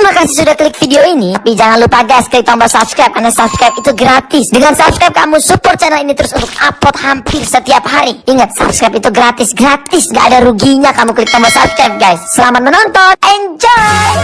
Terima kasih sudah klik video ini. Tapi jangan lupa guys, klik tombol subscribe karena subscribe itu gratis. Dengan subscribe kamu support channel ini terus untuk upload hampir setiap hari. Ingat, subscribe itu gratis, gak ada ruginya kamu klik tombol subscribe guys. Selamat menonton, enjoy.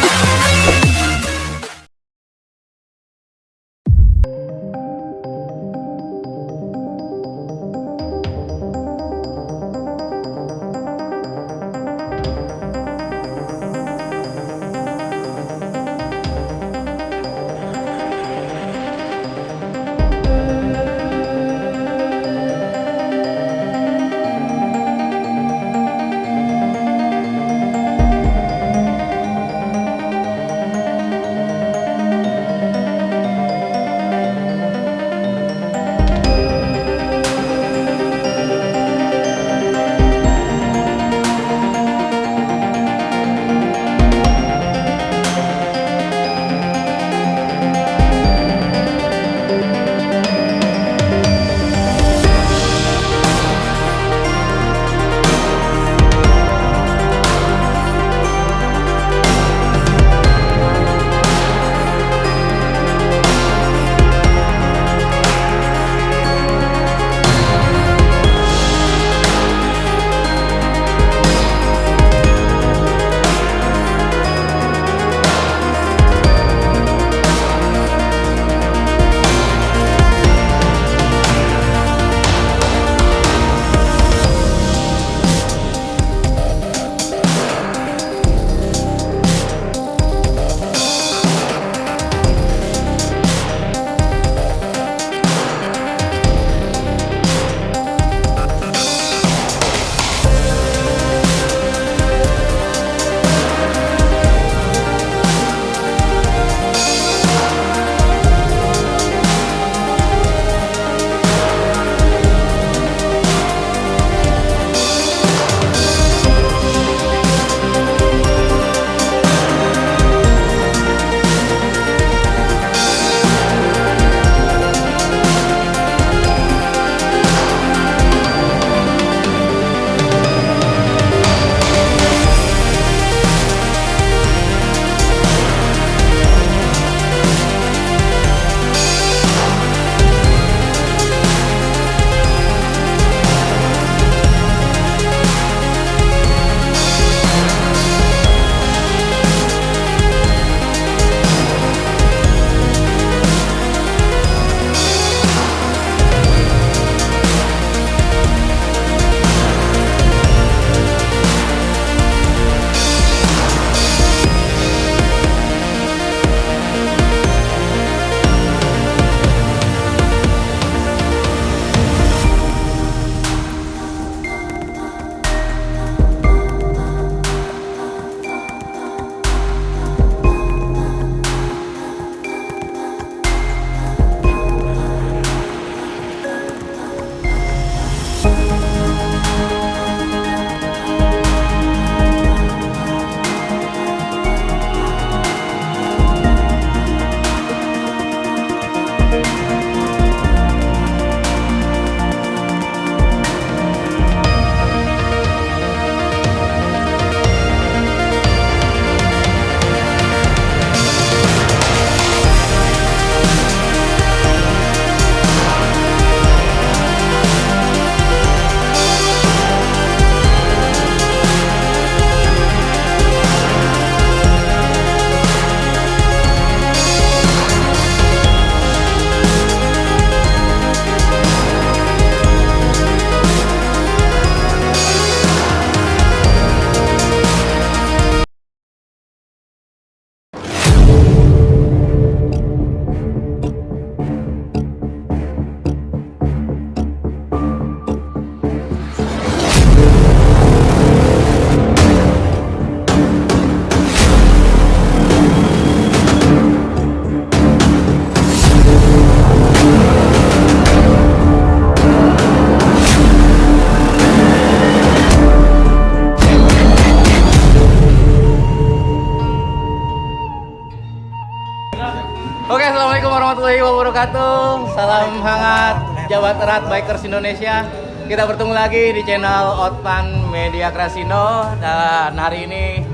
Oke, assalamualaikum warahmatullahi wabarakatuh. Salam hangat Jawa Erat Bikers Indonesia. Kita bertemu lagi di channel Outpan Media Krasino. Dan hari ini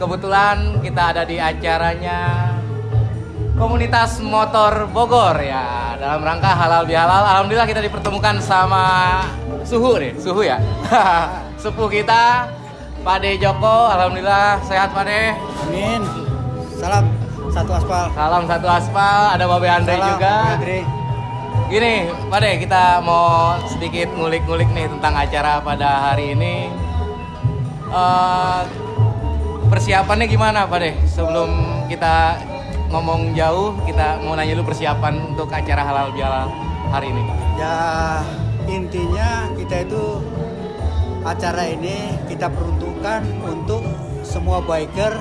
kebetulan kita ada di acaranya Komunitas Motor Bogor ya, dalam rangka halal bihalal. Alhamdulillah kita dipertemukan sama suhu ya. Sepuh kita, Pak De Joko. Alhamdulillah sehat Pak De. Amin. Salam satu aspal. Salam satu aspal. Ada Babe Andre Salam, juga. Andre. Gini Pak De, kita mau sedikit ngulik-ngulik nih tentang acara pada hari ini. Persiapannya gimana Pak De? Sebelum kita ngomong jauh, kita mau nanya dulu persiapan untuk acara halal bihalal hari ini. Ya intinya kita itu acara ini kita peruntukkan untuk semua biker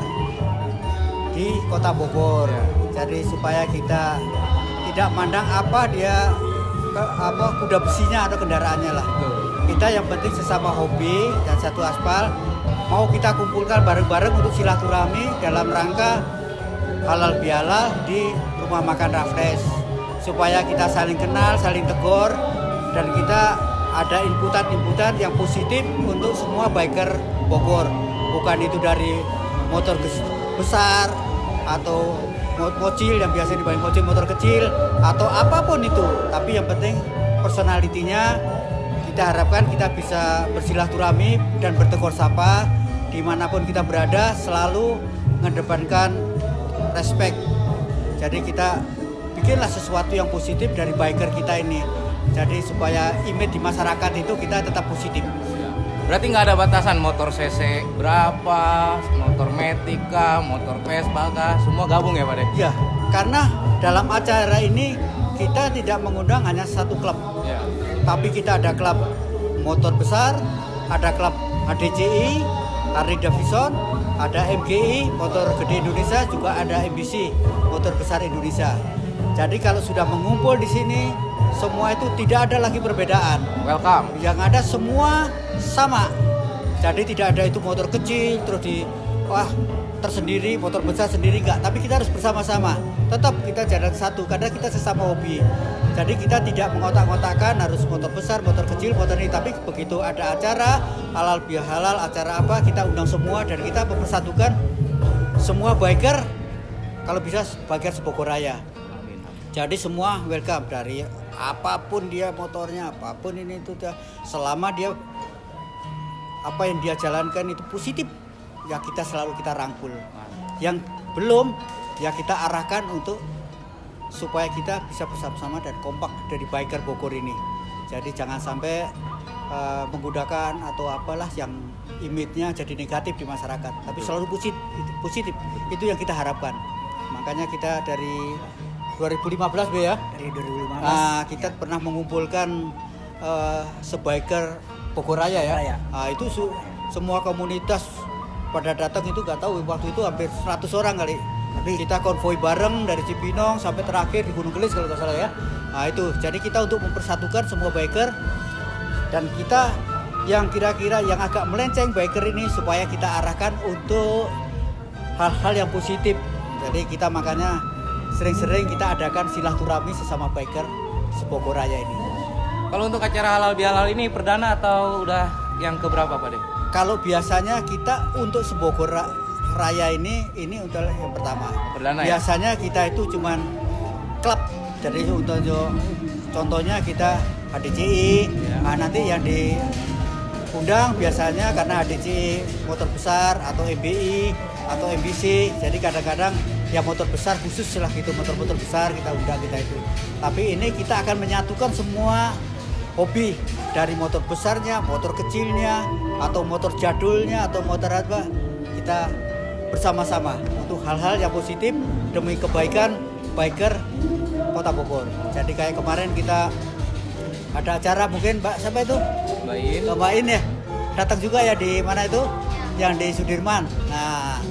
di Kota Bogor. Ya. Jadi supaya kita tidak mandang apa dia kuda besinya atau kendaraannya lah. Betul. Kita yang penting sesama hobi dan satu aspal mau kita kumpulkan bareng-bareng untuk silaturahmi dalam rangka halal bihalal di rumah makan Rafles, supaya kita saling kenal, saling tegur, dan kita ada inputan-inputan yang positif untuk semua biker Bogor. Bukan itu dari motor besar atau kecil yang biasa dibanding kecil, motor kecil atau apapun itu. Tapi yang penting personalitinya kita harapkan kita bisa bersilaturahmi dan bertegur sapa dimanapun kita berada, selalu mengedepankan respect. Jadi kita bikinlah sesuatu yang positif dari biker kita ini. Jadi supaya image di masyarakat itu kita tetap positif. Berarti nggak ada batasan motor CC berapa, motor Matic kah, motor Vespa kah, semua gabung ya Pak De? Ya, karena dalam acara ini kita tidak mengundang hanya satu klub. Ya. Tapi kita ada klub motor besar, ada klub HDCI, Harley Davidson, ada MGI, motor gede Indonesia, juga ada MBC, motor besar Indonesia. Jadi kalau sudah mengumpul di sini, semua itu tidak ada lagi perbedaan. Welcome. Yang ada semua sama. Jadi tidak ada itu motor kecil terus tersendiri, motor besar sendiri enggak. Tapi kita harus bersama-sama. Tetap kita jalan satu karena kita sesama hobi. Jadi kita tidak mengotak-ngotakkan harus motor besar, motor kecil, motor ini. Tapi begitu ada acara halal bihalal, acara apa, kita undang semua dan kita mempersatukan semua biker. Kalau bisa biker Bogor Raya. Jadi semua welcome, dari apapun dia motornya, apapun ini itu dia, selama dia apa yang dia jalankan itu positif, ya kita selalu kita rangkul. Yang belum ya kita arahkan untuk supaya kita bisa bersama-sama dan kompak dari biker Bogor ini. Jadi jangan sampai menggunakan atau apalah yang image-nya jadi negatif di masyarakat, tapi selalu positif. Itu yang kita harapkan. Makanya kita dari 2015 ya. Dari 2015. Kita pernah mengumpulkan sebiker Bogor Raya ya. Itu semua komunitas pada datang itu nggak tahu waktu itu hampir 100 orang kali. Tapi kita konvoi bareng dari Cipinang sampai terakhir di Gunung Gelis kalau nggak salah ya. Itu jadi kita untuk mempersatukan semua biker dan kita yang kira-kira yang agak melenceng biker ini supaya kita arahkan untuk hal-hal yang positif. Jadi kita makanya sering-sering kita adakan silaturahmi sesama biker Bogor Raya ini. Kalau untuk acara halal bihalal ini perdana atau udah yang keberapa Pak De? Kalau biasanya kita untuk Bogor Raya ini untuk yang pertama. Perdana ya? Biasanya kita itu cuman klub. Jadi untuk contohnya kita HDCI. Ya. Nanti yang diundang biasanya karena HDCI motor besar atau MBI atau MBC. Jadi kadang-kadang ya motor besar khusus lah gitu, motor-motor besar kita undang kita itu. Tapi ini kita akan menyatukan semua hobi dari motor besarnya, motor kecilnya, atau motor jadulnya, atau motor apa, kita bersama-sama untuk hal-hal yang positif demi kebaikan biker Kota Bogor. Jadi kayak kemarin kita ada acara mungkin Mbak siapa itu? Mbak In ya, datang juga ya di mana itu? Yang di Sudirman. Nah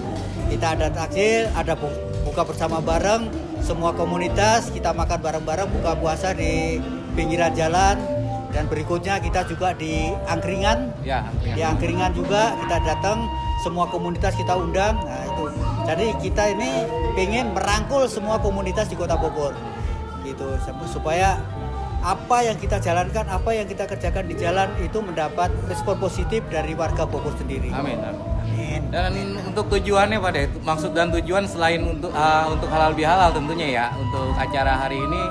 kita ada takjil, ada buka bersama bareng semua komunitas, kita makan bareng-bareng buka puasa di pinggiran jalan. Dan berikutnya kita juga di angkringan. Ya, di angkringan juga kita datang, semua komunitas kita undang. Nah itu, jadi kita ini pengen merangkul semua komunitas di Kota Bogor, gitu, supaya apa yang kita jalankan, apa yang kita kerjakan di jalan itu mendapat respon positif dari warga Bogor sendiri. Amin. Amin. Dan untuk tujuannya Pak De, maksud dan tujuan selain untuk halal bihalal tentunya ya, untuk acara hari ini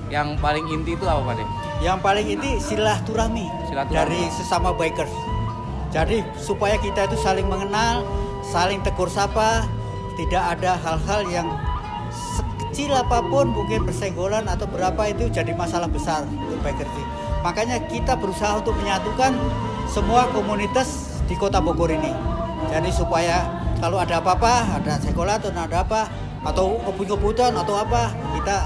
yang paling inti itu apa Pak De? Yang paling inti silaturahmi dari sesama bikers. Jadi supaya kita itu saling mengenal, saling tegur sapa, tidak ada hal-hal yang sekecil apapun mungkin bersenggolan atau berapa itu jadi masalah besar untuk bikers. Makanya kita berusaha untuk menyatukan semua komunitas di Kota Bogor ini. Jadi supaya kalau ada apa-apa, ada sekolah atau ada apa, atau kebut-kebutan atau apa, kita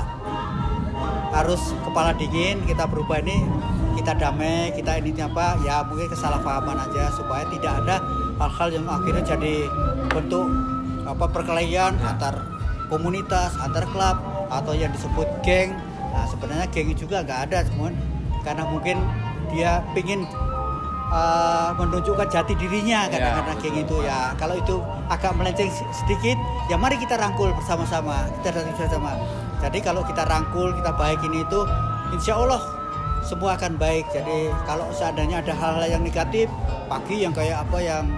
harus kepala dingin, kita berubah ini, kita damai, kita ini apa, ya mungkin kesalahpahaman aja supaya tidak ada hal-hal yang akhirnya jadi bentuk perkelahian antar komunitas, antar klub atau yang disebut geng. Nah sebenarnya geng juga nggak ada semua, karena mungkin dia pingin menunjukkan jati dirinya kadang-kadang geng itu ya. Kalau itu agak melenceng sedikit, ya mari kita rangkul bersama-sama, kita datang bersama. Jadi kalau kita rangkul, kita baikin itu, insya Allah semua akan baik. Jadi kalau seandainya ada hal-hal yang negatif, pagi yang kayak apa yang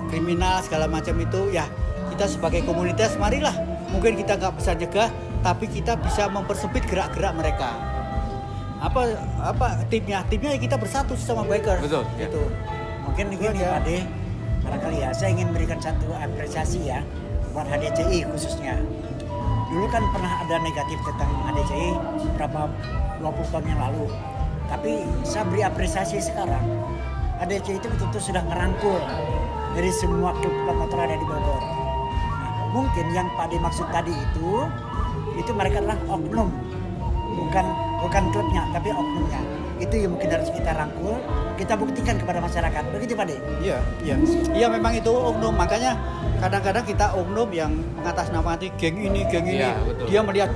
kriminal segala macam itu, ya kita sebagai komunitas marilah. Mungkin kita nggak bisa nyegah, tapi kita bisa mempersempit gerak-gerak mereka. Apa timnya kita bersatu sama biker. Betul. Gitu. Mungkin gini Pak De, barangkali ya saya ingin berikan satu apresiasi ya buat HDCI khususnya. Dulu kan pernah ada negatif tentang HDCI berapa 20 tahun yang lalu. Tapi saya beri apresiasi sekarang. HDCI itu betul-betul sudah merangkul dari semua klub motor ada di Bogor. Nah, mungkin yang Pak De maksud tadi itu mereka adalah oknum. Bukan klubnya, tapi oknumnya. Itu yang mungkin harus kita rangkul, kita buktikan kepada masyarakat. Begitu Pak De? Iya memang itu oknum. Makanya kadang-kadang kita oknum yang mengatasnamai geng ini. Ya, dia melihat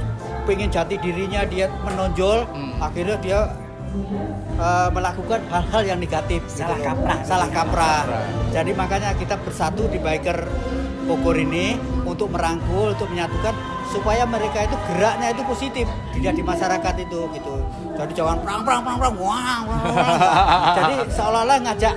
pengen jati dirinya, dia menonjol, akhirnya dia melakukan hal-hal yang negatif. Salah kaprah. Jadi makanya kita bersatu di biker Bogor ini untuk merangkul, untuk menyatukan supaya mereka itu geraknya itu positif dilihat di masyarakat itu gitu. Jadi jangan perang wang. Jadi seolah-olah ngajak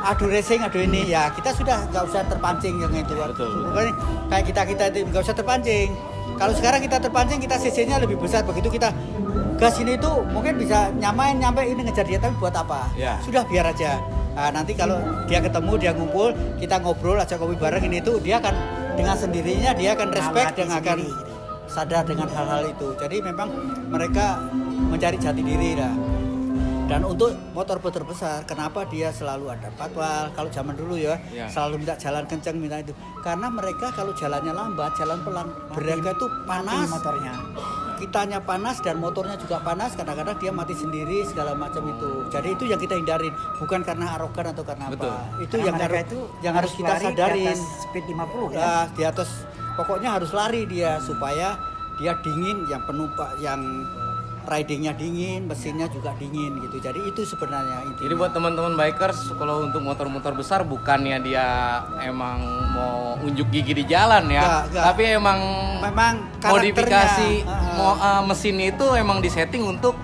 adu racing, adu ini ya kita sudah nggak usah terpancing yang itu. Bukan kayak kita itu nggak usah terpancing. Kalau sekarang kita terpancing, kita CC-nya lebih besar. Begitu kita gas ini tuh mungkin bisa nyampe ini ngejar dia, tapi buat apa? Ya. Sudah biar aja. Nah, nanti kalau dia ketemu, dia ngumpul, kita ngobrol, ajak kopi bareng ini tuh, dia akan dengan sendirinya dia akan respect dan akan sadar dengan hal-hal itu. Jadi memang mereka mencari jati diri lah. Dan untuk motor besar, kenapa dia selalu ada patwal? Kalau zaman dulu ya, selalu minta jalan kencang, minta itu. Karena mereka kalau jalannya lambat, jalan pelan, mereka itu panas motornya. Kitanya panas dan motornya juga panas, kadang-kadang dia mati sendiri segala macam itu. Jadi itu yang kita hindarin, bukan karena arogan atau karena apa. Itu karena yang harus kita sadarin. Di atas speed 50 ya. Ya, di atas pokoknya harus lari dia supaya dia dingin, yang penumpang yang ridingnya dingin, mesinnya juga dingin gitu. Jadi itu sebenarnya intinya. Jadi buat teman-teman bikers, kalau untuk motor-motor besar bukannya dia emang mau unjuk gigi di jalan ya, Enggak. tapi memang modifikasi mesin itu emang disetting untuk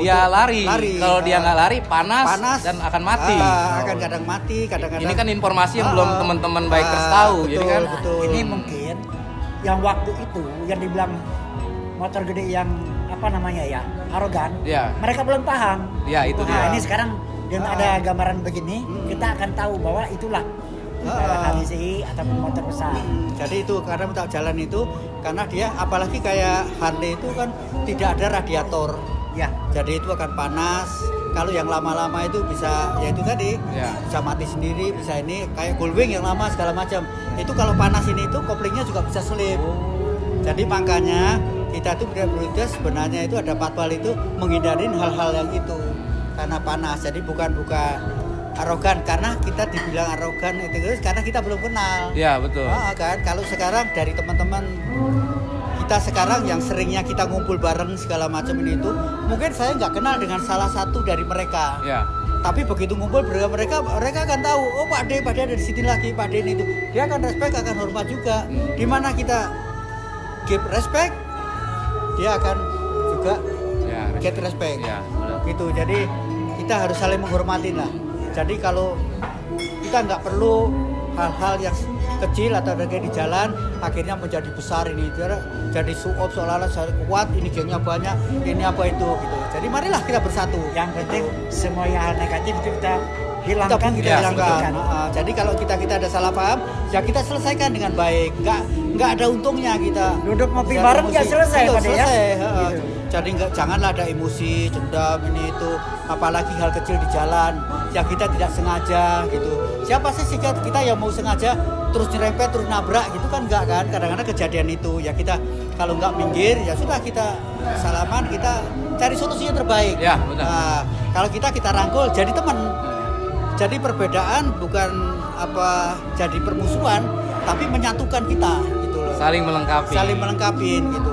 dia lari. Kalau dia nggak lari panas dan akan mati. Akan kadang mati, kadang-kadang. Ini kan informasi yang belum teman-teman bikers tahu. Betul, Jadi kan betul. Ini mungkin yang waktu itu yang dibilang motor gede yang arogan, mereka belum paham. Ya itu dia. Ini sekarang dengan ada gambaran begini, kita akan tahu bahwa itulah HDCI ataupun motor besar. Jadi itu karena minta jalan itu karena dia apalagi kayak Harley itu kan tidak ada radiator. Ya. Jadi itu akan panas. Kalau yang lama-lama itu bisa ya itu tadi bisa mati sendiri, bisa ini kayak Gullwing yang lama segala macam. Itu kalau panas ini itu koplingnya juga bisa selip. Jadi makanya kita tuh prioritas sebenarnya itu ada patwal itu menghindarin hal-hal yang itu karena panas. Jadi bukan arogan, karena kita dibilang arogan itu karena kita belum kenal. Iya betul. Kan kalau sekarang dari teman-teman kita sekarang yang seringnya kita ngumpul bareng segala macam ini itu mungkin saya nggak kenal dengan salah satu dari mereka. Ya. Tapi begitu ngumpul bersama mereka akan tahu, oh Pak De ada di sini lagi, Pak De itu dia akan respect, akan hormat juga. Di mana kita give respect, dia akan juga get respect. Ya, gitu. Jadi kita harus saling menghormati lah. Jadi kalau kita nggak perlu hal-hal yang kecil atau kayak di jalan akhirnya menjadi besar ini, jadi show-off seolah-olah saya kuat, ini gengnya banyak, ini apa itu gitu. Jadi marilah kita bersatu. Yang penting semua yang hal negatif itu kita hilangkan, Kita hilangkan. Jadi kalau kita ada salah paham, ya kita selesaikan dengan baik. Nggak ada untungnya kita Duduk ngopi bisa bareng emosi. ya selesai, Betul, Pak De, ya? selesai. Gitu. Jadi janganlah ada emosi, dendam ini itu, apalagi hal kecil di jalan yang kita tidak sengaja gitu. Siapa sih kita yang mau sengaja terus nyerempet, terus nabrak gitu kan, enggak kan? Kadang-kadang kejadian itu ya kita kalau nggak minggir ya sudah, kita salaman, kita cari solusi yang terbaik. Ya, benar. Nah, kalau kita rangkul jadi teman. Jadi perbedaan bukan jadi permusuhan, tapi menyatukan kita gitu loh. Saling melengkapi gitu.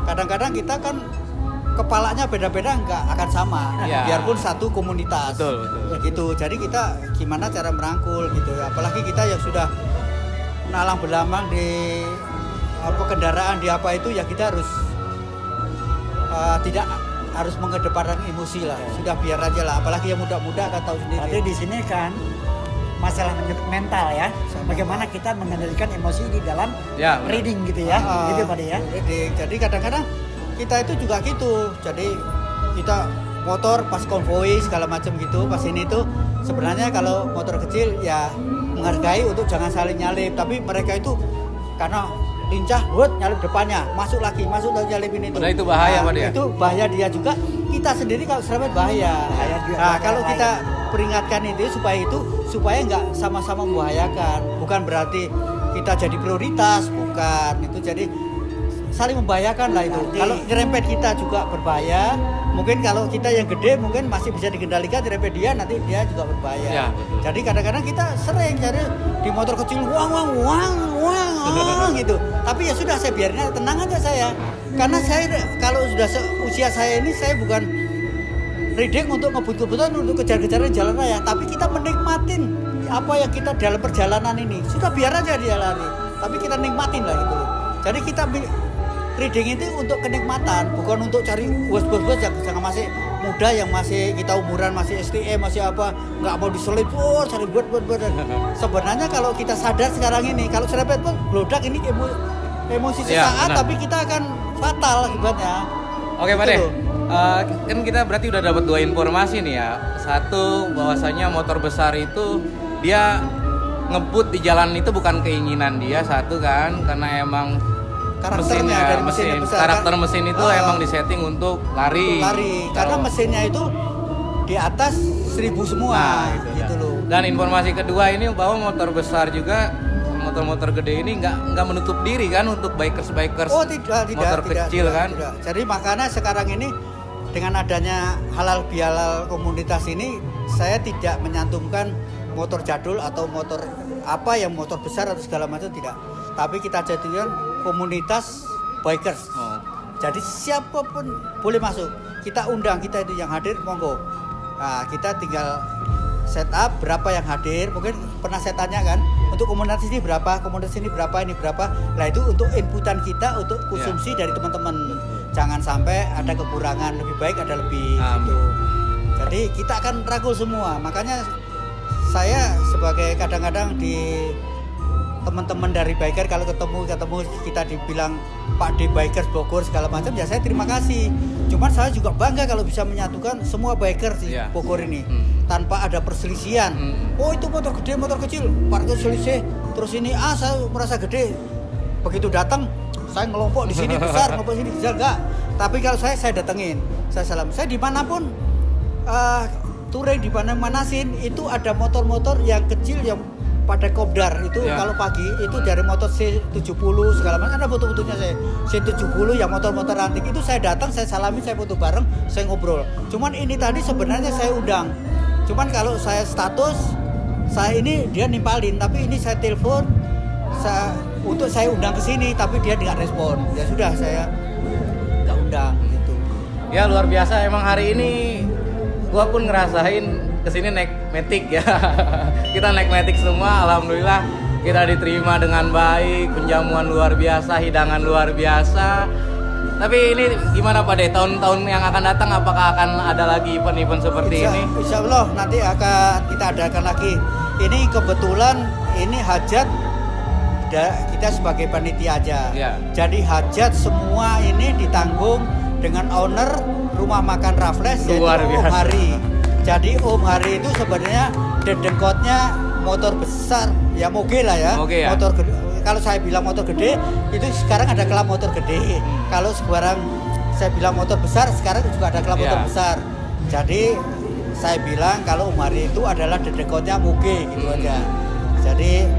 Kadang-kadang kita kan kepalanya beda-beda, nggak akan sama. Ya. Biarpun satu komunitas. Betul. Gitu. Jadi kita gimana cara merangkul gitu. Apalagi kita yang sudah nalang belamang di kendaraan di apa itu, ya kita harus tidak harus mengedepankan emosi lah. Sudah biar aja lah. Apalagi yang muda-muda kan tahu sendiri. Berarti di sini kan masalah mental ya. Bagaimana kita mengendalikan emosi di dalam reading gitu ya. Gitu Pak De ya. Reading. Jadi kadang-kadang kita itu juga gitu. Jadi kita motor pas konvoi segala macam gitu, pas ini tuh sebenarnya kalau motor kecil ya menghargai untuk jangan saling nyalip, tapi mereka itu karena lincah, nyalip depannya, masuk lagi nyalip ini tuh. Padahal itu bahaya, Pak dia. Itu bahaya dia juga, kita sendiri kalau serempet bahaya. Nah, kalau kita peringatkan itu supaya nggak sama-sama membahayakan. Bukan berarti kita jadi prioritas, bukan. Itu jadi saling membahayakan lah itu. Kalau nyerempet kita juga berbahaya. Mungkin kalau kita yang gede mungkin masih bisa dikendalikan, nyerempet dia nanti dia juga berbahaya. Ya, betul. Jadi kadang-kadang kita sering cari di motor kecil wang gitu. Tapi ya sudah, saya biarin aja, tenang aja saya. Karena saya kalau sudah usia saya ini, saya bukan riding untuk ngebut-ngebutan, untuk kejar-kejaran jalan raya, tapi kita menikmatin apa yang kita dalam perjalanan ini. Sudah biar aja dia lari, tapi kita nikmatin lah gitu. Jadi kita reading itu untuk kenikmatan, bukan untuk cari bos-bos yang masih muda, yang masih kita umuran, masih STM, masih apa, nggak mau diselip, cari buat. Sebenarnya kalau kita sadar sekarang ini, kalau serempet pun blodak ini emosi sesaat, tapi kita akan fatal akibatnya. Oke Pak De, kan kita berarti udah dapat 2 informasi nih ya. Satu, bahwasanya motor besar itu dia ngebut di jalan itu bukan keinginan dia, satu kan, karena emang karakternya karakter mesin itu emang disetting untuk lari. Karena mesinnya itu di atas 1000 semua, gitu loh. Dan informasi kedua ini bahwa motor besar juga, motor-motor gede ini nggak menutup diri kan untuk bikers motor kecil kan. Tidak. Jadi makanya sekarang ini dengan adanya halal bihalal komunitas ini, saya tidak menyantumkan motor jadul atau motor motor besar atau segala macam, tidak. Tapi kita jadikan komunitas bikers. Jadi siapapun boleh masuk. Kita undang, kita itu yang hadir monggo. Nah, kita tinggal set up berapa yang hadir. Mungkin pernah saya tanya kan, untuk komunitas ini berapa, komunitas ini berapa, ini berapa. Nah, itu untuk inputan kita, untuk konsumsi dari teman-teman. Jangan sampai ada kekurangan, lebih baik ada lebih gitu. Jadi kita akan rangkul semua. Makanya saya sebagai kadang-kadang di teman-teman dari biker, kalau ketemu kita dibilang Pak D Bikers Bogor segala macam, ya saya terima kasih. Cuman saya juga bangga kalau bisa menyatukan semua biker di Bogor ini tanpa ada perselisihan. Oh itu motor gede, motor kecil, parkir selisih, terus ini saya merasa gede. Begitu datang saya ngelompok di sini besar, ngelompok sini besar, enggak. Tapi kalau saya datengin, saya salam. Saya dimanapun touring di mana-manasin itu ada motor-motor yang kecil yang pada kopdar itu kalau pagi itu dari motor C70 segala macam, ada foto-fotonya saya C70 yang motor-motor antik itu, saya datang, saya salami, saya foto bareng, saya ngobrol. Cuman ini tadi sebenarnya saya undang, cuman kalau saya status saya ini dia nimpalin, tapi ini saya telepon untuk saya undang ke sini, tapi dia tidak respon, ya sudah saya nggak undang gitu. Ya luar biasa emang hari ini gua pun ngerasain kesini naik Matic ya. Kita naik Matic semua, alhamdulillah kita diterima dengan baik, penjamuan luar biasa, hidangan luar biasa. Tapi ini gimana Pak De, tahun-tahun yang akan datang apakah akan ada lagi event-event seperti ini? Insya Allah nanti akan kita adakan lagi ini kebetulan ini hajat kita sebagai panitia aja. Ya. Jadi hajat semua ini ditanggung dengan owner rumah makan Raffles yaitu Luar biasa. Om Hari. Jadi Om Hari itu sebenarnya dedengkotnya motor besar, ya moge lah ya. Moge ya. Motor gede. Kalau saya bilang motor gede, itu sekarang ada klub motor gede. Kalau sekarang saya bilang motor besar, sekarang juga ada klub motor Ya. besar. Jadi saya bilang kalau Om Hari itu adalah dedengkotnya moge gitu aja. Jadi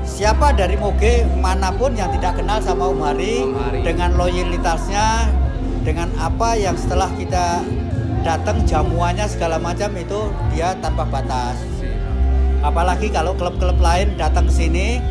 siapa dari moge manapun yang tidak kenal sama Om Hari, Om Hari. dengan loyalitasnya, dengan apa yang setelah kita datang jamuannya segala macam itu dia tanpa batas. Apalagi kalau klub-klub lain datang ke sini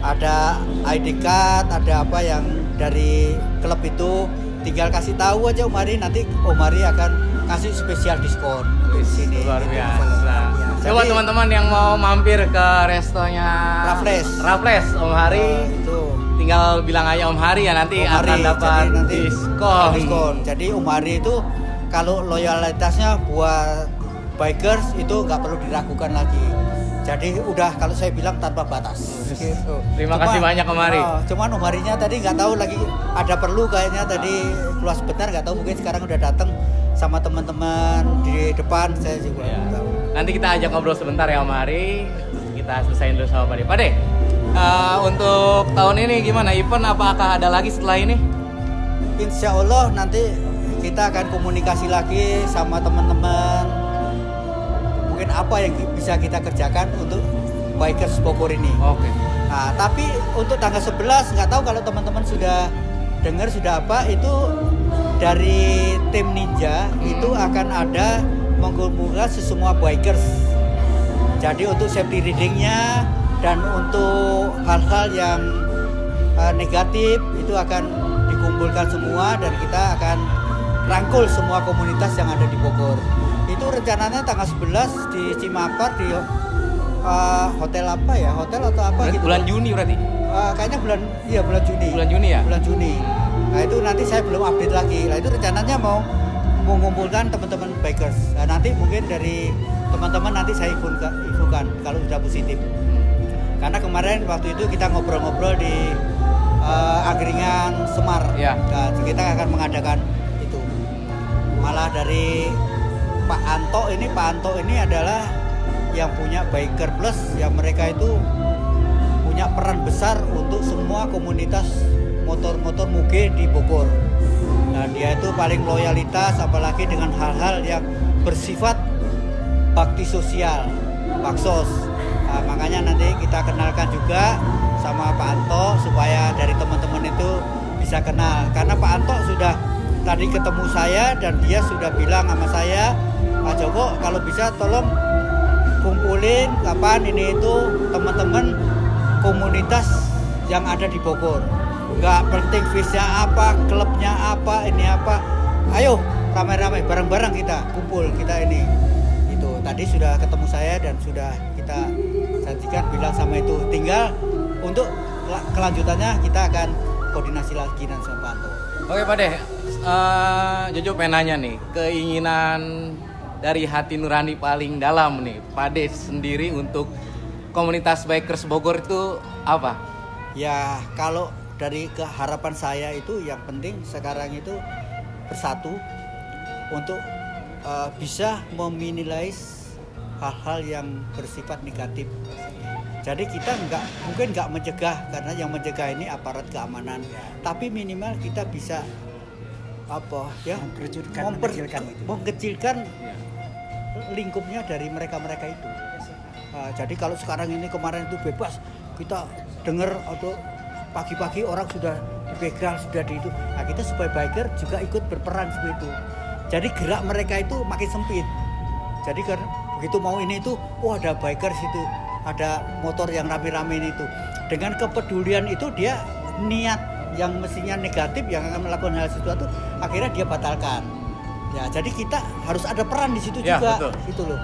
ada ID card, ada apa yang dari klub itu tinggal kasih tahu aja Om Hari, nanti Om Hari akan kasih spesial diskon di sini. Luar Gitu. biasa. Coba Jadi, teman-teman yang mau mampir ke restonya Raffles Om Hari, itu tinggal bilang aja Om Hari ya, nanti Om Hari, akan dapat jadi nanti diskon. diskon. Jadi Om Hari itu kalau loyalitasnya buat bikers itu nggak perlu diragukan lagi. Jadi udah kalau saya bilang tanpa batas. Gitu. Terima kasih banyak Om Hari. Cuman Om Harinya tadi nggak tahu lagi ada perlu kayaknya tadi keluar sebentar, nggak tahu mungkin sekarang udah datang sama teman-teman di depan, saya juga Ya. nggak tahu. Nanti kita ajak ngobrol sebentar ya Om Hari. Kita selesaiin dulu sama Pade. Pade, untuk tahun ini gimana? Event apakah ada lagi setelah ini? Insya Allah nanti kita akan komunikasi lagi sama teman-teman. Mungkin apa yang bisa kita kerjakan untuk bikers Bogor ini. Oke. Nah, tapi untuk tanggal 11 nggak tahu kalau teman-teman sudah dengar sudah apa itu dari tim Ninja itu akan ada mengumpulkan semua bikers. Jadi untuk safety readingnya dan untuk hal-hal yang negatif itu akan dikumpulkan semua dan kita akan rangkul semua komunitas yang ada di Bogor. Itu rencananya tanggal 11 di Cimapar di hotel apa ya? Hotel atau apa gitu. Bulan Juni berarti? Kayaknya bulan Juni. Bulan Juni ya? Bulan Juni. Nah, itu nanti saya belum update lagi. Nah, itu rencananya mau mengumpulkan teman-teman bikers. Nah, nanti mungkin dari teman-teman nanti saya infokan kalau sudah positif. Karena kemarin waktu itu kita ngobrol-ngobrol di Angkringan Semar. Ya. Nah, kita akan mengadakan itu. Malah dari Pak Anto ini adalah yang punya Biker Plus, yang mereka itu punya peran besar untuk semua komunitas motor-motor muge di Bogor. Nah, dia itu paling loyalitas apalagi dengan hal-hal yang bersifat bakti sosial, baksos. Nah, makanya nanti kita kenalkan juga sama Pak Anto supaya dari teman-teman itu bisa kenal. Karena Pak Anto sudah tadi ketemu saya dan dia sudah bilang sama saya, Pak Joko kalau bisa tolong kumpulin kapan ini itu teman-teman komunitas yang ada di Bogor. Nggak penting face-nya apa, klubnya apa, ini apa. Ayo ramai-ramai bareng-bareng kita kumpul kita ini. Itu tadi sudah ketemu saya dan sudah kita janjikan bilang sama itu. Tinggal untuk kelanjutannya kita akan koordinasi lagi dan sama Pak Anto. Oke Pade, Jojo pengen nanya nih, keinginan dari hati nurani paling dalam nih Pade sendiri untuk komunitas bikers Bogor itu apa? Ya kalau dari keharapan saya itu yang penting sekarang itu bersatu untuk bisa meminimalisir hal-hal yang bersifat negatif. Jadi kita mungkin nggak mencegah, karena yang mencegah ini aparat keamanan. Tapi minimal kita bisa mengkecilkan lingkupnya dari mereka-mereka itu. Jadi kalau sekarang ini kemarin itu bebas, kita dengar atau pagi-pagi orang sudah begal sudah di itu. Nah, kita sebagai biker juga ikut berperan seperti itu. Jadi gerak mereka itu makin sempit. Jadi karena begitu mau ini itu, ada biker situ, ada motor yang rame-rame ini itu. Dengan kepedulian itu dia niat yang mestinya negatif yang akan melakukan hal sesuatu akhirnya dia batalkan. Ya, jadi kita harus ada peran di situ Ya, juga, betul. gitu loh.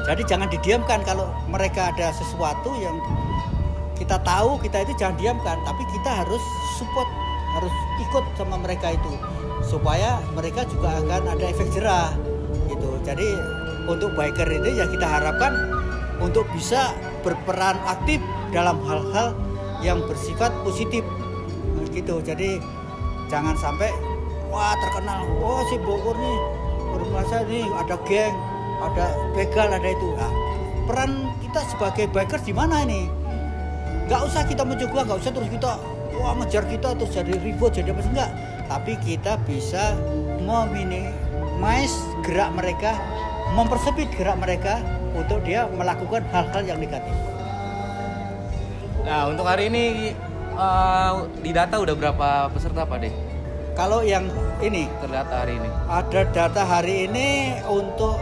Jadi jangan didiamkan kalau mereka ada sesuatu yang kita tahu, kita itu jangan diamkan, tapi kita harus support, harus ikut sama mereka itu supaya mereka juga akan ada efek jerah gitu. Jadi untuk biker itu ya kita harapkan untuk bisa berperan aktif dalam hal-hal yang bersifat positif gitu. Jadi jangan sampai wah terkenal, oh si Bogor nih bermasa nih ada geng, ada begal, ada itu. Nah, peran kita sebagai bikers di mana ini? Nggak usah kita mencoba, nggak usah terus kita wah ngejar kita terus jadi ribut jadi apa sih, enggak. Tapi kita bisa meminimize gerak mereka, mempersempit gerak mereka untuk dia melakukan hal-hal yang negatif. Nah, untuk hari ini di data udah berapa peserta Pak Deh? Kalau yang ini Terdata hari ini. ada data hari ini untuk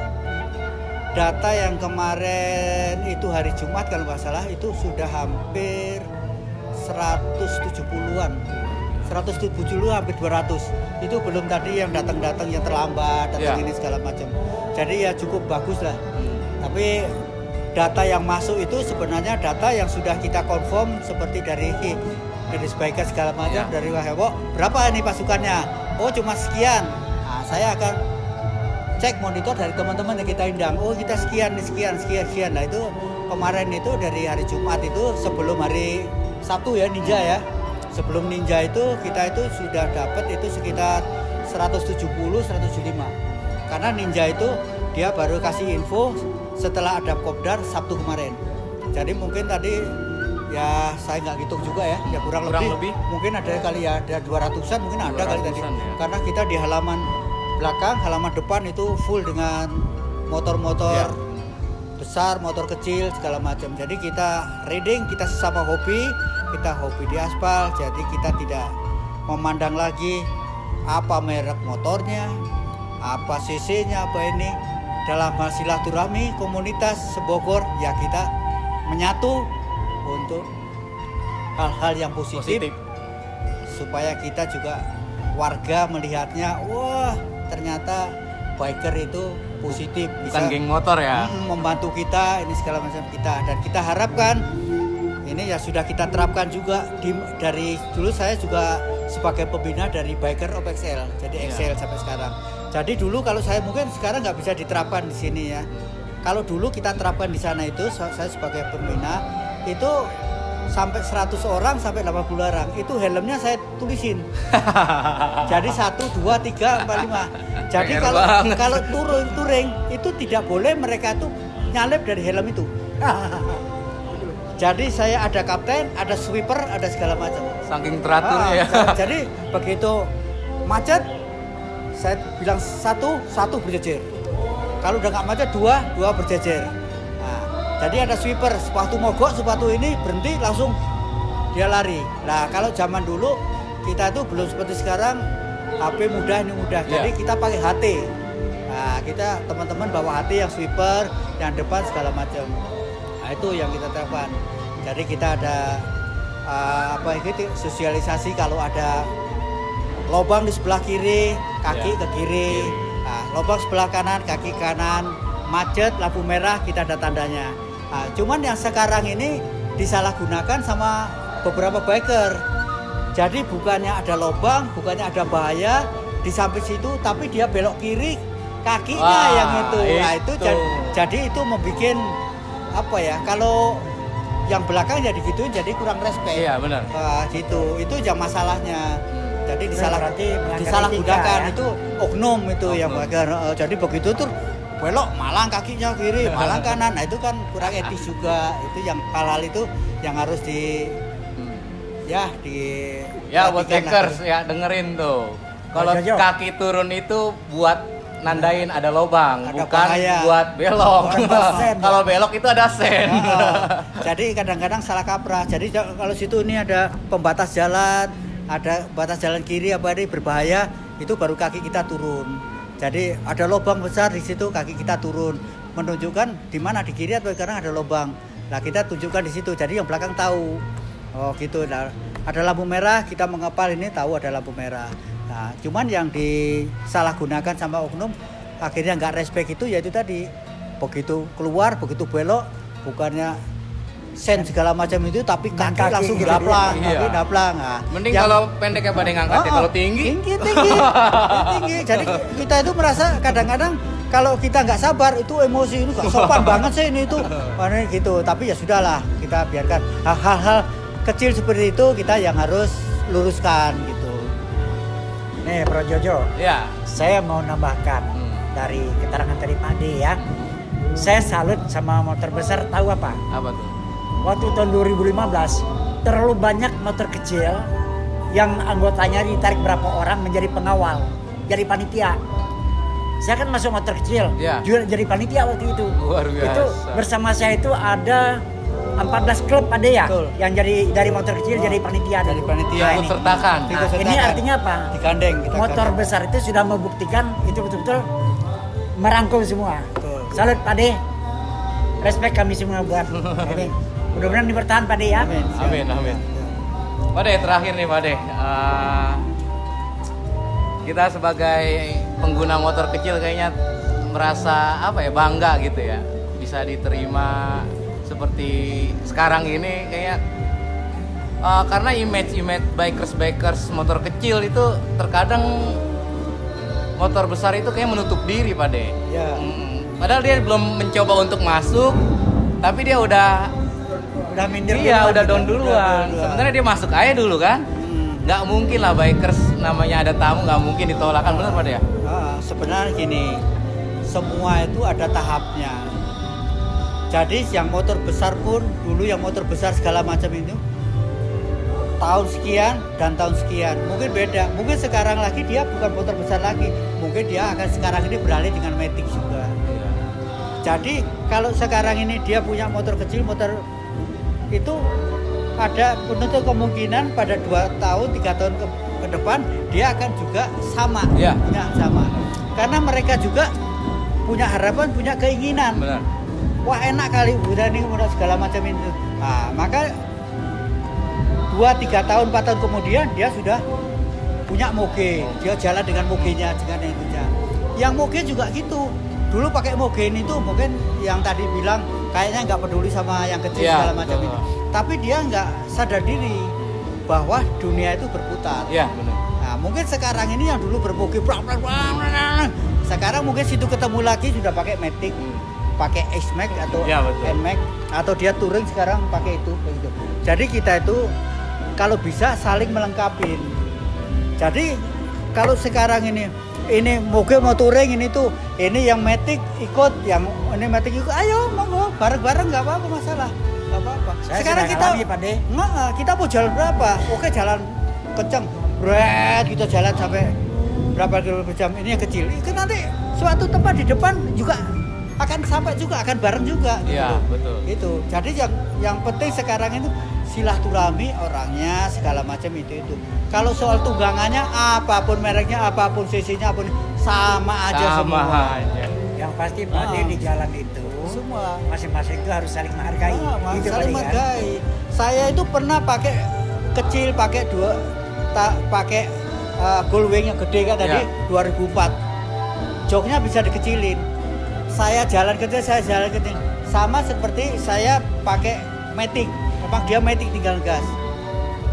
data yang kemarin itu hari Jumat kalau nggak salah itu sudah hampir 170-an. 170 hampir 200. Itu belum tadi yang datang-datang yang terlambat, datang ini segala macam. Jadi ya cukup bagus lah. Tapi data yang masuk itu sebenarnya data yang sudah kita confirm seperti dari Spike segala macam dari Wahebo. Berapa ini pasukannya? Oh cuma sekian. Nah, saya akan cek monitor dari teman-teman yang kita undang. Oh kita sekian. Nah itu kemarin itu dari hari Jumat itu sebelum hari Sabtu ya Ninja ya. Sebelum Ninja itu kita itu sudah dapat itu sekitar 170-175. Karena Ninja itu dia baru kasih info setelah ada Kopdar Sabtu kemarin. Jadi mungkin tadi ya saya nggak hitung juga ya kurang lebih mungkin ada kali ya ada 200-an mungkin ada kali tadi ya. Karena kita di halaman belakang, halaman depan itu full dengan motor-motor besar, motor kecil segala macam. Jadi kita riding, kita sesama hobi, kita hobi di aspal. Jadi kita tidak memandang lagi apa merek motornya, apa cc-nya, apa ini. Dalam hal silaturahmi komunitas sebogor ya kita menyatu untuk hal-hal yang positif. Supaya kita juga warga melihatnya wah ternyata biker itu positif, Bukan geng motor ya. Membantu kita ini segala macam kita, dan kita harapkan ini ya sudah kita terapkan juga dari dulu saya juga sebagai pembina dari Biker of Excel, jadi Excel sampai sekarang. Jadi dulu kalau saya mungkin sekarang nggak bisa diterapkan di sini ya. Kalau dulu kita terapkan di sana itu saya sebagai pembina itu sampai 100 orang sampai 80 orang itu helmnya saya tulisin. Jadi 1, 2, 3, 4, 5. Jadi kalau touring itu tidak boleh mereka tuh nyalip dari helm itu. Jadi saya ada kapten, ada sweeper, ada segala macam. Saking teraturnya ya. Jadi begitu macet saya bilang satu berjejer. Kalau udah nggak macet dua berjejer. Nah, jadi ada sweeper, sepatu mogok, sepatu ini berhenti langsung dia lari. Nah kalau zaman dulu kita itu belum seperti sekarang HP mudah ini mudah. Jadi kita pakai HT. Nah kita teman-teman bawa HT yang sweeper, yang depan segala macam. Nah itu yang kita terapkan. Jadi kita ada sosialisasi kalau ada lubang di sebelah kiri, kaki ke kiri. Nah, lubang sebelah kanan, kaki kanan, macet, lampu merah, kita ada tandanya. Nah, cuman yang sekarang ini disalahgunakan sama beberapa biker. Jadi bukannya ada lubang, bukannya ada bahaya di samping situ, tapi dia belok kiri, kakinya yang itu. Nah, itu jadi itu membuat apa ya? Kalau yang belakang jadi gitu, jadi kurang respect. Iya benar. Gitu, itu yang masalahnya. Jadi disalahgunakan itu oknum itu yang bagian. Jadi begitu tuh belok malang kakinya kiri, malang kanan. Nah itu kan kurang etis juga. Itu yang hal-hal itu yang harus buat bikers ya dengerin tuh. Kalau kaki turun itu buat nandain ada lobang, bukan bahaya. Buat belok. Kalau belok itu ada sen. Jadi kadang-kadang salah kaprah. Jadi kalau situ ini ada pembatas jalan, ada batas jalan kiri apa ini berbahaya, itu baru kaki kita turun. Jadi ada lubang besar di situ, kaki kita turun, menunjukkan di mana di kiri atau sekarang ada lubang. Nah kita tunjukkan di situ, jadi yang belakang tahu. Oh gitu. Nah, ada lampu merah, kita mengepal ini tahu ada lampu merah. Nah cuman yang disalahgunakan sama oknum akhirnya nggak respect itu, yaitu tadi begitu keluar, begitu belok, bukannya sen segala macam itu, tapi kaki langsung gitu daplang, ya. daplang. Nah, mending kalau pendek ya pada ngangkat, kalau tinggi. Tinggi. Jadi kita itu merasa kadang-kadang kalau kita nggak sabar itu emosi itu nggak sopan banget sih ini itu mana gitu. Tapi ya sudahlah, kita biarkan hal-hal kecil seperti itu kita yang harus luruskan gitu. Nih Bro Jojo, Ya. saya mau nambahkan dari keterangan dari Pak D ya. Saya salut sama motor besar, tahu apa? Apa tuh? Waktu tahun 2015 terlalu banyak motor kecil yang anggotanya ditarik berapa orang menjadi pengawal, jadi panitia. Saya kan masuk motor kecil, Ya. juga jadi panitia waktu itu. Luar biasa. Itu bersama saya itu ada 14 klub ada ya, Betul. yang jadi dari motor kecil jadi panitia. Jadi panitia. Nah, Ikut ini. sertakan. Ikut Nah, ini sertakan. artinya apa? Digandeng kita Motor gandeng. besar itu sudah membuktikan itu betul-betul merangkul semua. Betul. Salut Pak De. Respect kami semua buat ini. Mudah-mudahan dipertahan Pak De ya. Amin. Amin, amin. Pak De, terakhir nih Pak De. Kita sebagai pengguna motor kecil kayaknya merasa apa ya, bangga gitu ya. Bisa diterima seperti sekarang ini kayaknya karena image bikers motor kecil itu terkadang motor besar itu kayak menutup diri Pak De. Ya. Padahal dia belum mencoba untuk masuk, tapi dia udah minder iya duluan udah gitu. down duluan. duluan. Sebenarnya dia masuk aja dulu kan. Nggak mungkin lah bikers namanya ada tamu nggak mungkin ditolak kan, benar Pak De ya? Sebenarnya gini, semua itu ada tahapnya. Jadi yang motor besar pun dulu yang motor besar segala macam itu tahun sekian dan tahun sekian mungkin beda. Mungkin sekarang lagi dia bukan motor besar lagi, mungkin dia akan sekarang ini beralih dengan Matic juga. Jadi kalau sekarang ini dia punya motor kecil, motor itu ada penutup kemungkinan pada 2 tahun 3 tahun ke depan dia akan juga sama, Iya. punya sama. Karena mereka juga punya harapan, punya keinginan. Benar. Wah enak kali udah nih udah segala macam itu. Nah, maka 2-3 tahun 4 tahun kemudian dia sudah punya moge. Dia jalan dengan mogenya, dengan itunya. Yang moge juga gitu. Dulu pakai moge itu mungkin yang tadi bilang kayaknya nggak peduli sama yang kecil Iya, segala macam betul. itu. Tapi dia nggak sadar diri bahwa dunia itu berputar. Iya benar. Nah, mungkin sekarang ini yang dulu bermoge sekarang mungkin situ ketemu lagi sudah pakai Matic, pakai X-Max atau Iya, betul. N-Max atau dia touring sekarang pakai itu kayak gitu. Jadi kita itu kalau bisa saling melengkapi. Jadi kalau sekarang ini moge mau touring ini yang Matic ikut, yang ini Matic ikut, ayo monggo bareng-bareng nggak apa-apa masalah, nggak apa-apa. Saya Sekarang sudah kita ngalami, Pak De. kita mau jalan berapa? Oke jalan kenceng, bret kita jalan sampai berapa kilo per jam. Ini yang kecil. Itu nanti suatu tempat di depan juga akan sampai juga, akan bareng juga. Iya, gitu. betul. Itu. Jadi yang penting sekarang itu silaturahmi orangnya segala macam itu. Kalau soal tunggangannya apapun mereknya, apapun cc-nya, apapun sama aja Sama semua. aja. Yang pasti Pak De di jalan itu Semua. masing-masing itu harus saling menghargai. Gitu, Pak Saling De, kan? menghargai. Saya itu pernah pakai kecil, pakai pakai Goldwing yang gede kan tadi Ya. 2004. Joknya bisa dikecilin. Saya jalan kecil, saya jalan kecil. Sama seperti saya pakai Matic. Memang dia Matic tinggal gas.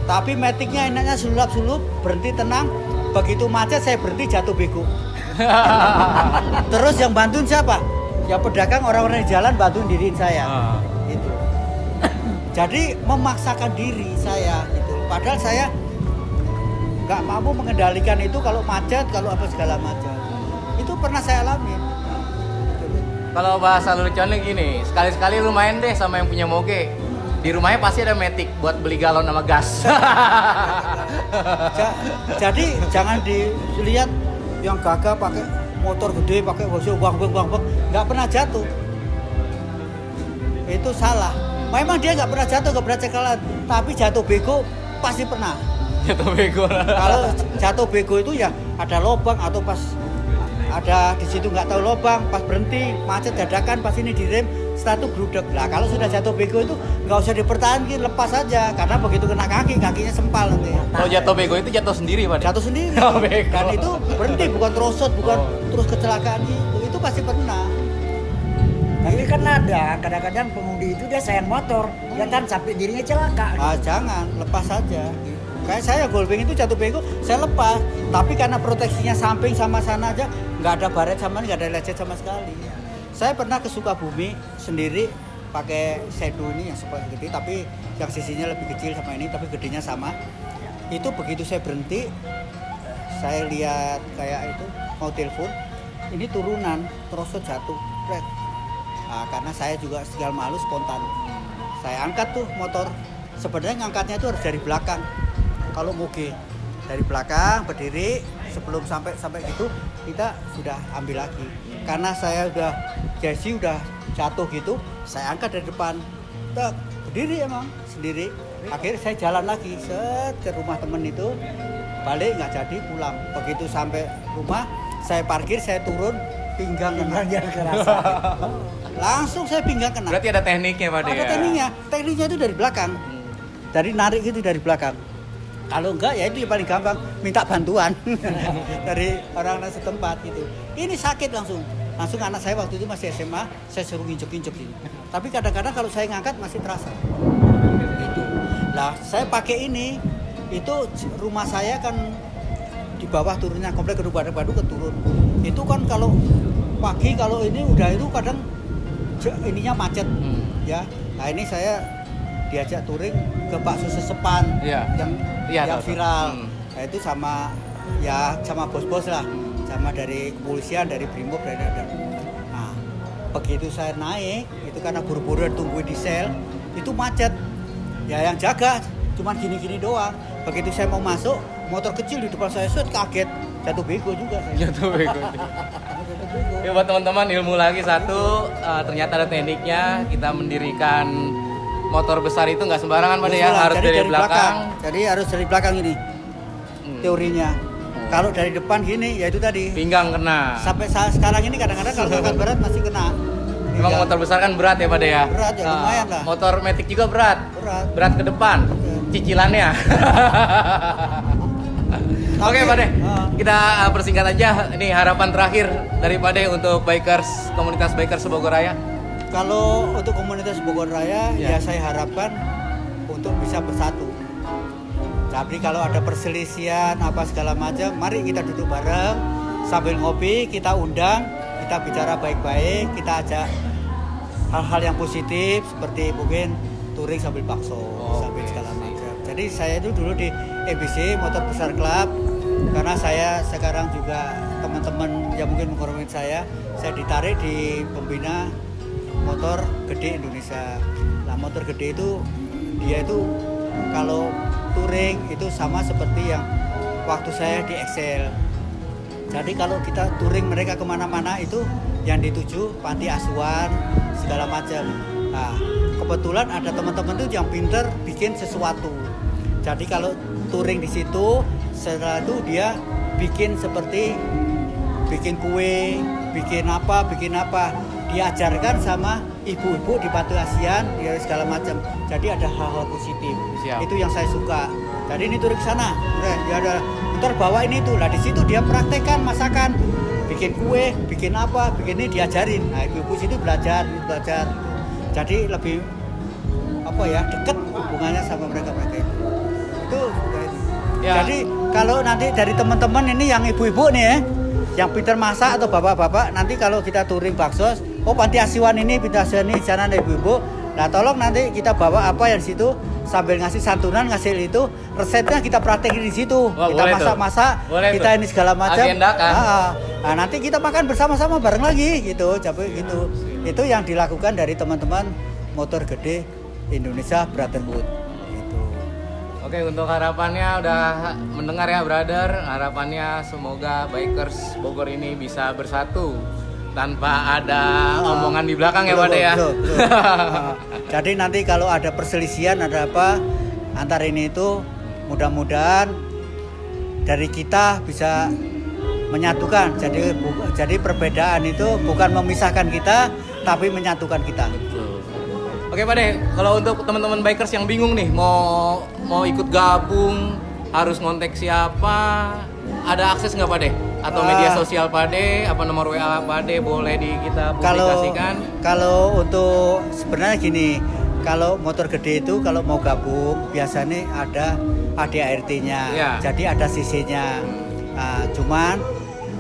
Tapi Maticnya enaknya sulap-sulup, berhenti tenang. Begitu macet saya berhenti jatuh bego. Terus yang bantuin siapa? Ya pedagang, orang-orang di jalan bantuin diriin saya. Gitu. Jadi memaksakan diri saya gitu. Padahal saya nggak mampu mengendalikan itu kalau macet, kalau apa segala macam. Itu pernah saya alami. Kalau bahasa lucuannya gini, sekali-sekali lu main deh sama yang punya moge. Di rumahnya pasti ada Matic buat beli galon sama gas. Jadi jangan dilihat yang gagah pakai motor gede, pakai bang, nggak pernah jatuh. Itu salah. Memang dia nggak pernah jatuh, nggak pernah cekalan, tapi jatuh bego pasti pernah. Jatuh bego. Kalau jatuh bego itu ya ada lubang atau pas ada di situ nggak tahu lubang, pas berhenti macet dadakan, pas ini direm setelah itu gludek. Lah kalau sudah jatuh bego itu nggak usah dipertahankan, lepas saja karena begitu kena kakinya sempal nanti. Kalau jatuh bego itu jatuh sendiri Pak. Jatuh sendiri. Oh, bego. Dan itu berhenti, bukan terosot, bukan terus kecelakaan itu pasti pernah. Tapi kan ada kadang-kadang pengemudi itu dia sayang motor, ya kan sampai dirinya celaka. Jangan lepas saja. Kayak saya Goldwing itu jatuh bego, saya lepas. Tapi karena proteksinya samping sama sana aja, nggak ada baret sama nggak ada lecet sama sekali. Saya pernah ke Sukabumi sendiri pakai Shadow ini yang super gede, tapi yang sisinya lebih kecil sama ini, tapi gedenya sama. Itu begitu saya berhenti, saya lihat kayak itu mau telepon, ini turunan terus jatuh, brek. Nah, karena saya juga segala malu spontan. Saya angkat tuh motor. Sebenarnya ngangkatnya itu harus dari belakang. Kalau moge dari belakang berdiri, sebelum sampai itu kita sudah ambil lagi. Karena saya udah Jesse udah jatuh gitu, saya angkat dari depan. Tak berdiri emang sendiri. Akhirnya saya jalan lagi set ke rumah temen itu, balik nggak jadi pulang. Begitu sampai rumah, saya parkir, saya turun, pinggang kena. Langsung saya pinggang kena. Berarti ada tekniknya Pak De. Ada tekniknya itu dari belakang. Dari narik itu dari belakang. Kalau enggak ya itu yang paling gampang, minta bantuan dari orang setempat gitu. Ini sakit langsung anak saya waktu itu masih SMA, saya suruh injek-injek ini. Tapi kadang-kadang kalau saya ngangkat masih terasa. Gitu. Lah saya pakai ini, itu rumah saya kan di bawah turunnya komplek Gedung Baduk ke turun. Itu kan kalau pagi kalau ini udah itu kadang ininya macet ya. Nah ini saya diajak touring ke bakso sesepan yang viral. Nah, itu sama bos-bos lah, sama dari kepolisian, dari Brimob, dari ada. Nah, begitu saya naik, itu karena buru-buru tungguin di sel, itu macet. Ya yang jaga cuman gini-gini doang. Begitu saya mau masuk, motor kecil di depan saya kaget, jatuh bego juga saya. Jatuh bego. Ya buat teman-teman ilmu lagi satu, ternyata ada tekniknya. Kita mendirikan motor besar itu nggak sembarangan Pak De ya, harus dari belakang. Jadi harus dari belakang ini teorinya. Kalau dari depan gini ya itu tadi Pinggang kena. sampai sekarang ini kadang-kadang kalau angkat berat masih kena. Emang Pinggang. motor besar kan berat ya Pak De ya? Berat ya, lumayan lah. Motor Matic juga berat. Berat ke depan. Cicilannya. Oke Pak De, kita persingkat aja. Ini harapan terakhir dari Pak De untuk bikers, komunitas bikers Bogor Raya. Kalau untuk komunitas Bogor Raya ya saya harapkan untuk bisa bersatu. Tapi kalau ada perselisihan apa segala macam, mari kita duduk bareng sambil ngopi, kita undang, kita bicara baik-baik, kita ajak hal-hal yang positif seperti mungkin touring sambil bakso, sambil segala macam. Jadi saya itu dulu di EBC Motor Besar Club, karena saya sekarang juga teman-teman yang mungkin menghormati saya ditarik di pembina motor gede Indonesia. Nah motor gede itu dia itu kalau touring itu sama seperti yang waktu saya di Excel. Jadi kalau kita touring mereka kemana-mana itu yang dituju panti asuhan segala macam. Nah kebetulan ada teman-teman tuh yang pinter bikin sesuatu. Jadi kalau touring di situ setelah itu dia bikin seperti bikin kue, bikin apa. Diajarkan sama ibu-ibu di panti asuhan ya segala macam. Jadi ada hal-hal positif. Siap. Itu yang saya suka. Jadi ini touring sana, dia ada ntar bawa ini tuh. Lah di situ dia praktekkan masakan, bikin kue, bikin apa, bikin ini diajarin. Nah ibu-ibu situ belajar. Jadi lebih dekat hubungannya sama mereka itu. Ya. Jadi kalau nanti dari teman-teman ini yang ibu-ibu nih yang pintar masak atau bapak-bapak, nanti kalau kita touring bakso, panti asuhan ini, pintar asuhan ini, sana ada ibu-ibu. Nah tolong nanti kita bawa apa yang di situ sambil ngasih santunan, ngasih itu resepnya kita praktekin di situ. Wah, kita masak-masak, kita ini segala macam. Agendakan. Nah nanti kita makan bersama-sama bareng lagi gitu, gitu. Itu yang dilakukan dari teman-teman motor gede Indonesia Brotherhood. Gitu. Oke, untuk harapannya udah mendengar ya brother. Harapannya semoga bikers Bogor ini bisa bersatu tanpa ada omongan di belakang ya Pak De ya. Jadi nanti kalau ada perselisihan ada apa antar ini itu mudah-mudahan dari kita bisa menyatukan. Jadi perbedaan itu bukan memisahkan kita tapi menyatukan kita. Betul. Oke Pak De, kalau untuk teman-teman bikers yang bingung nih mau ikut gabung harus ngontek siapa? Ada akses nggak Pak De? Atau media sosial Pak De, apa nomor WA Pak De boleh kita publikasikan? Kalau untuk sebenarnya gini, kalau motor gede itu kalau mau gabung biasanya ada ADART-nya, jadi ada CC-nya. Nah, cuman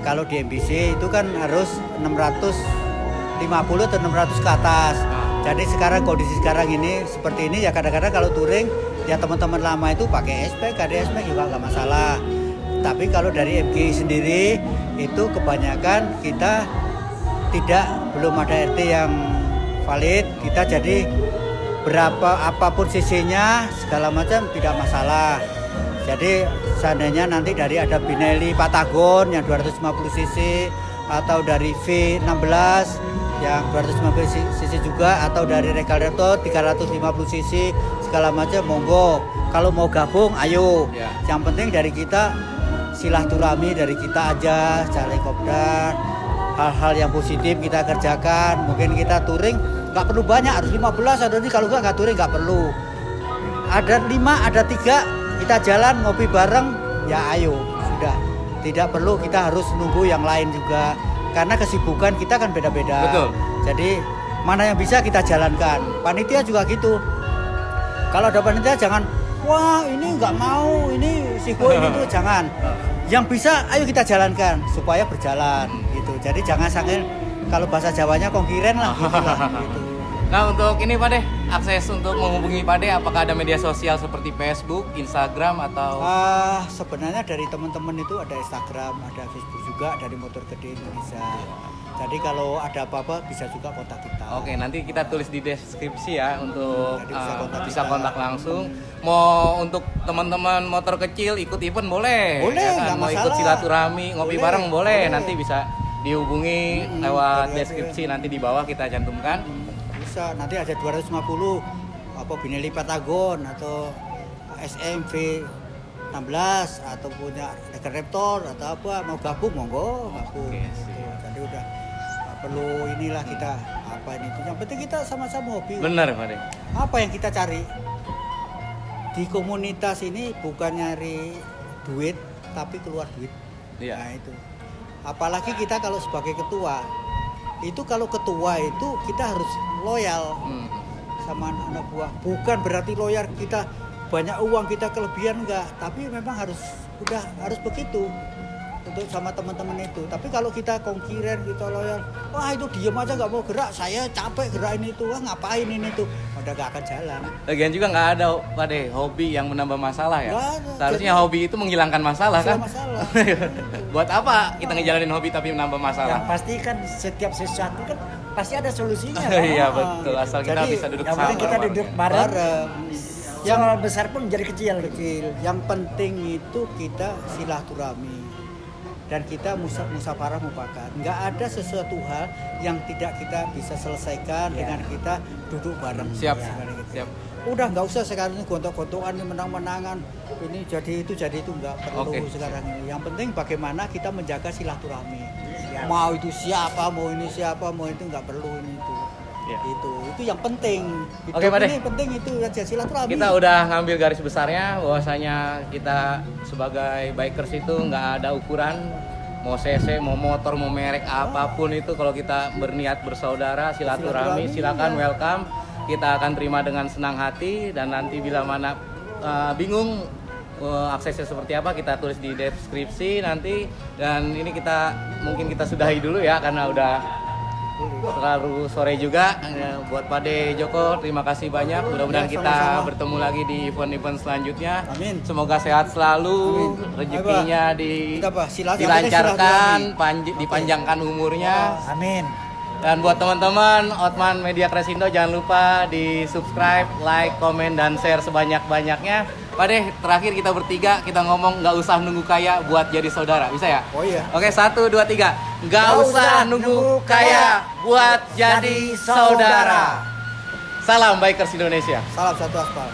kalau di MBC itu kan harus 650 atau 600 ke atas. Jadi sekarang kondisi sekarang ini seperti ini ya, kadang-kadang kalau touring ya teman-teman lama itu pakai SPEC, KDSPEC juga nggak masalah. Tapi kalau dari MGI sendiri itu kebanyakan kita belum ada RT yang valid, kita jadi berapa apapun CC-nya segala macam tidak masalah. Jadi seandainya nanti dari ada Binelli Patagon yang 250 cc atau dari V16 yang 250 cc juga, atau dari Recalretor 350 cc segala macam, monggo. Kalau mau gabung ayo. Ya. Yang penting dari kita silaturahmi, dari kita aja, cari kopdar, hal-hal yang positif kita kerjakan. Mungkin kita touring nggak perlu banyak, harus 15 atau ini, kalau nggak touring nggak perlu. Ada 5, ada 3, kita jalan ngopi bareng, ya ayo, sudah. Tidak perlu kita harus nunggu yang lain juga, karena kesibukan kita kan beda-beda. Betul. Jadi mana yang bisa kita jalankan. Panitia juga gitu. Kalau ada panitia jangan, wah ini nggak mau, ini sibuk ini tuh, jangan. Yang bisa ayo kita jalankan supaya berjalan gitu. Jadi jangan sampai, kalau bahasa Jawanya kongkiren lah gitu lah, gitu. Nah, untuk ini Pak De, akses untuk menghubungi Pak De, apakah ada media sosial seperti Facebook, Instagram, atau? Sebenarnya dari teman-teman itu ada Instagram, ada Facebook juga dari Motor Gede Indonesia. Jadi kalau ada apa-apa bisa juga kontak kita. Oke, nanti kita tulis di deskripsi ya untuk Jadi bisa kontak langsung. Mau untuk teman-teman motor kecil ikut event boleh. Boleh, ya kan? nggak Mau ikut masalah. silaturahmi, ngopi Boleh, bareng boleh. boleh. Nanti bisa dihubungi lewat boleh. deskripsi, nanti di bawah kita cantumkan. Bisa, nanti ada 250 apa Binelli Patagon atau SMV 16 atau punya Recalretor atau apa, mau gabung monggo gabung. Oke, Gitu. siap. Jadi udah nggak perlu inilah kita apa ini itu. Yang penting kita sama-sama hobi. Benar Pak De. Apa yang kita cari di komunitas ini bukan nyari duit tapi keluar duit. Iya. Nah itu. Apalagi kita kalau sebagai ketua, itu kalau ketua itu kita harus loyal sama anak buah. Bukan berarti loyal kita banyak uang, kita kelebihan enggak, tapi memang harus begitu untuk sama teman-teman itu. Tapi kalau kita kongkiren, kita loyal, wah itu diem aja nggak mau gerak, saya capek gerak ini itu, wah ngapain ini tuh, udah nggak akan jalan. Lagian juga nggak ada Pak De hobi yang menambah masalah ya. Nggak ada. Seharusnya hobi itu menghilangkan masalah kan. Masalah. Buat apa kita ngejalanin hobi tapi menambah masalah? Yang pasti kan setiap sesuatu kan pasti ada solusinya. Iya Kan? betul, asal kita Jadi, bisa duduk Yang penting kita sama. duduk bareng. Yang Yang besar pun jadi kecil. Yang penting itu kita silaturahmi dan kita musawarah mufakat. Nggak ada sesuatu hal yang tidak kita bisa selesaikan dengan kita duduk bareng. Siap, Sekarang gitu. siap. Udah nggak usah sekarang ini gontok-gontokan, ini menang-menangan, ini jadi itu nggak perlu Oke. sekarang ini. Yang penting bagaimana kita menjaga silaturahmi. Mau itu siapa, mau ini siapa, mau itu nggak perlu ini itu. Ya. Itu yang penting. Oke, Pak De. Ini penting itu aja silaturahmi. Kita udah ngambil garis besarnya bahwasanya kita sebagai bikers itu nggak ada ukuran, mau CC, mau motor, mau merek apapun itu, kalau kita berniat bersaudara, silaturahmi, silakan welcome. Kita akan terima dengan senang hati, dan nanti bila mana bingung aksesnya seperti apa, kita tulis di deskripsi nanti. Dan ini mungkin kita sudahi dulu ya karena udah terlalu sore juga. Buat Pak De Joko, terima kasih banyak. Mudah-mudahan Ya, kita sama-sama. bertemu lagi di event-event selanjutnya. Amin. Semoga sehat selalu, Amin. rezekinya Kita apa? dilancarkan, dipanjangkan umurnya. Amin. Dan buat teman-teman Otman Media Kresindo, jangan lupa di subscribe, like, komen, dan share sebanyak-banyaknya. Pak De, terakhir kita bertiga kita ngomong nggak usah nunggu kaya buat jadi saudara, bisa ya? Oh iya. Oke, 1, 2, 3. Nggak usah nunggu kaya buat jadi saudara. Salam Bikers Indonesia. Salam satu aspal.